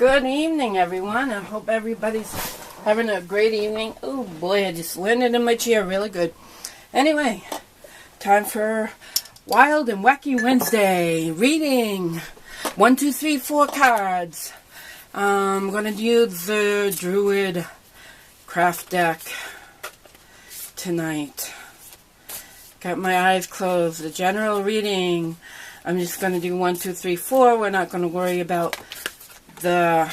Good evening, everyone. I hope everybody's having a great evening. Oh boy, I just landed in my chair really good. Anyway, time for Wild and Wacky Wednesday reading. 1, 2, 3, 4 cards. I'm going to use the Druid craft deck tonight. Got my eyes closed. The general reading. I'm just going to do 1, 2, 3, 4. We're not going to worry about the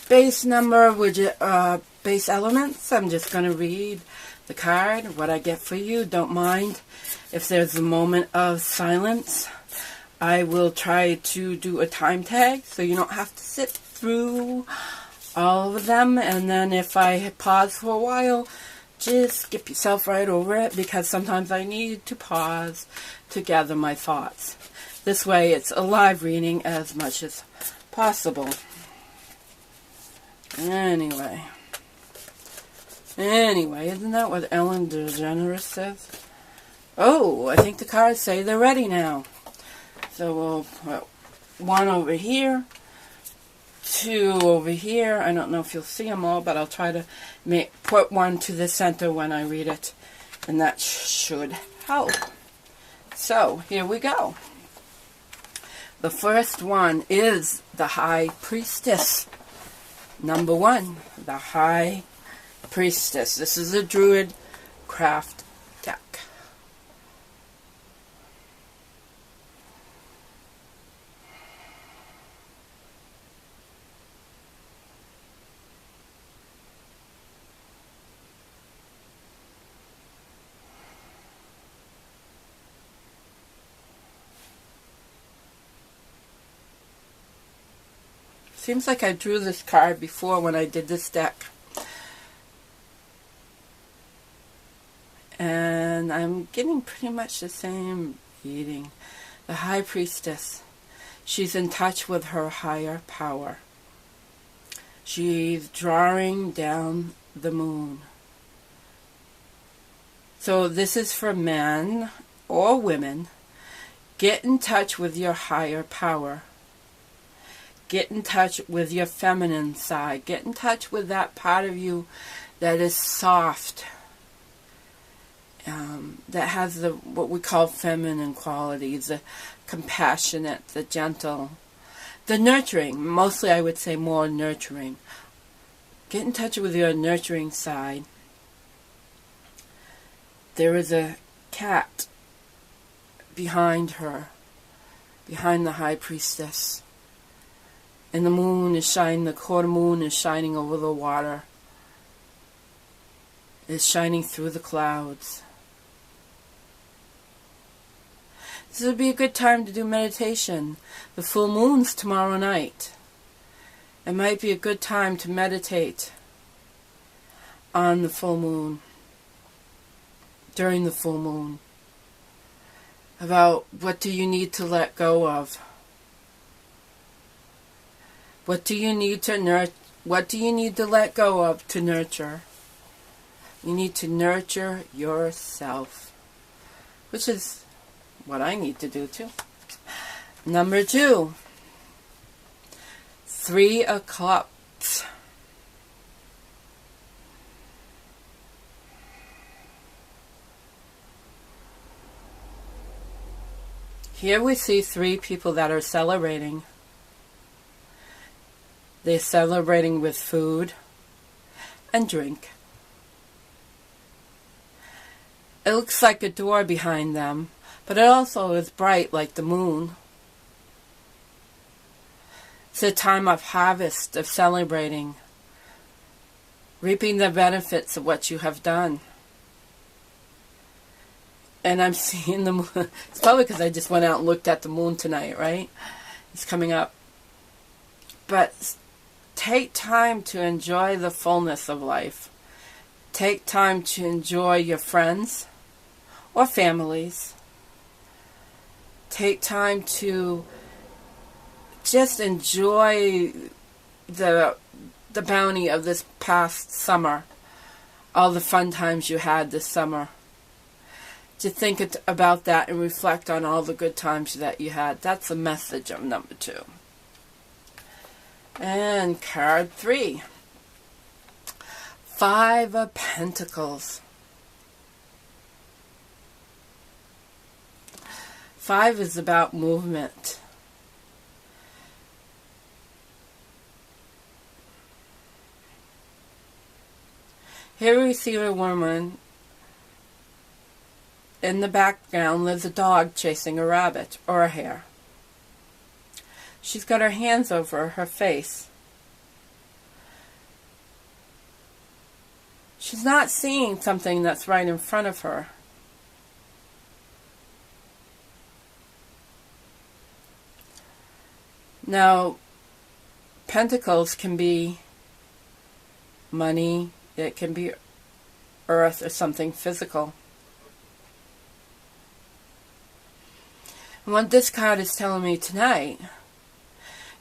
base number, base elements. I'm just going to read the card, what I get for you. Don't mind if there's a moment of silence. I will try to do a time tag so you don't have to sit through all of them. And then if I pause for a while, just skip yourself right over it, because sometimes I need to pause to gather my thoughts. This way it's a live reading as much as possible. Anyway, isn't that what Ellen DeGeneres says? Oh, I think the cards say they're ready now. So we'll put 1 over here, 2 over here. I don't know if you'll see them all, but I'll try to put 1 to the center when I read it, and that should help. So here we go. The first one is the High Priestess. Number 1, the High Priestess. This is a Druid craft deck. Seems like I drew this card before when I did this deck. And I'm getting pretty much the same reading. The High Priestess. She's in touch with her higher power. She's drawing down the moon. So this is for men or women. Get in touch with your higher power. Get in touch with your feminine side. Get in touch with that part of you that is soft. That has what we call feminine qualities. The compassionate, the gentle, the nurturing. Mostly I would say more nurturing. Get in touch with your nurturing side. There is a cat behind her. Behind the High Priestess. And the moon is shining, the quarter moon is shining over the water. It's shining through the clouds. This would be a good time to do meditation. The full moon's tomorrow night. It might be a good time to meditate on the full moon, during the full moon, about what do you need to let go of. What do you need to What do you need to let go of to nurture? You need to nurture yourself, which is what I need to do too. Number 2, 3 of Cups. Here we see 3 people that are celebrating. They're celebrating with food and drink. It looks like a door behind them, but it also is bright like the moon. It's a time of harvest, of celebrating, reaping the benefits of what you have done. And I'm seeing the moon. It's probably because I just went out and looked at the moon tonight, right? It's coming up. But take time to enjoy the fullness of life. Take time to enjoy your friends or families. Take time to just enjoy the bounty of this past summer. All the fun times you had this summer. To think about that and reflect on all the good times that you had. That's the message of number 2. And card 3. 5 of Pentacles. 5 is about movement. Here we see a woman. In the background lives a dog chasing a rabbit or a hare. She's got her hands over her face. She's not seeing something that's right in front of her. Now, pentacles can be money, it can be earth or something physical. And what this card is telling me tonight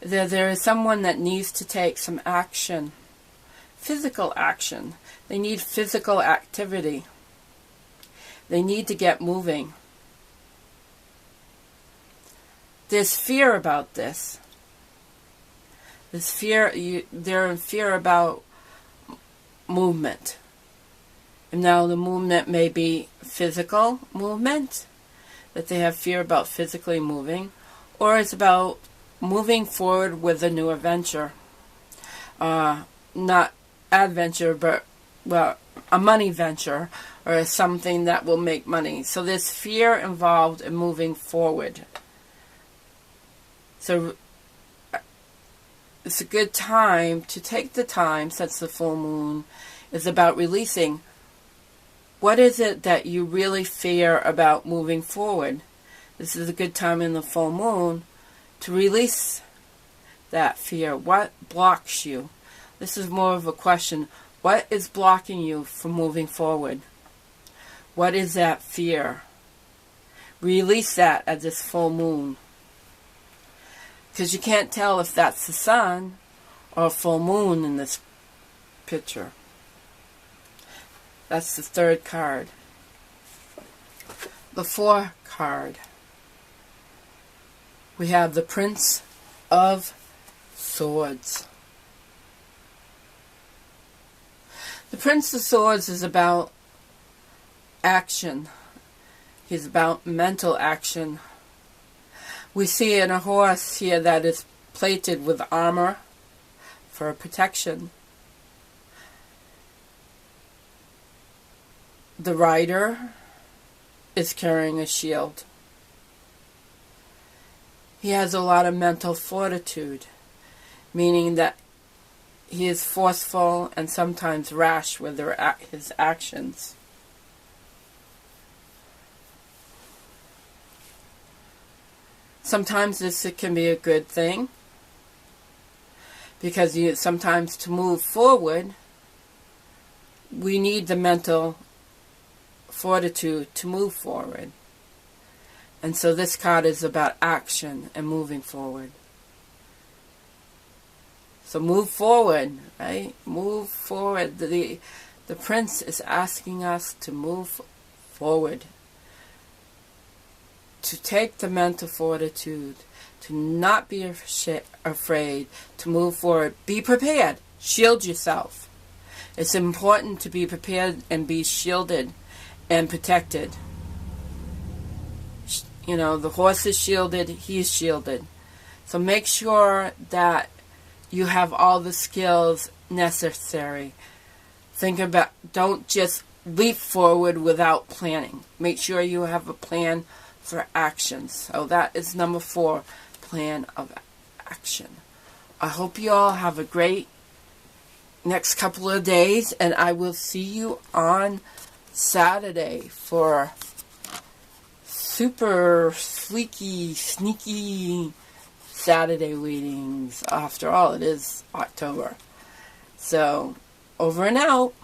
is that there is someone that needs to take some action, physical action. They need physical activity. They need to get moving. There's fear about this. There's fear. They're in fear about movement. And now the movement may be physical movement, that they have fear about physically moving, or it's about moving forward with a new adventure. Not adventure, but, well, a money venture, or something that will make money. So there's fear involved in moving forward. So it's a good time to take the time, since the full moon is about releasing. What is it that you really fear about moving forward? This is a good time in the full moon to release that fear. What blocks you? This is more of a question. What is blocking you from moving forward? What is that fear? Release that at this full moon. Because you can't tell if that's the sun or a full moon in this picture. That's the 3rd card. The 4th card. We have the Prince of Swords. The Prince of Swords is about action. He's about mental action. We see in a horse here that is plated with armor for protection. The rider is carrying a shield. He has a lot of mental fortitude, meaning that he is forceful and sometimes rash with his actions. Sometimes this can be a good thing, because sometimes to move forward, we need the mental fortitude to move forward. And so this card is about action and moving forward. So move forward, right? Move forward. The Prince is asking us to move forward. To take the mental fortitude, to not be afraid, to move forward. Be prepared. Shield yourself. It's important to be prepared and be shielded and protected. You know, the horse is shielded, he's shielded. So make sure that you have all the skills necessary. Think about, don't just leap forward without planning. Make sure you have a plan for action. So that is number 4, plan of action. I hope you all have a great next couple of days, and I will see you on Saturday for super sleeky, sneaky Saturday readings. After all, it is October. So, over and out.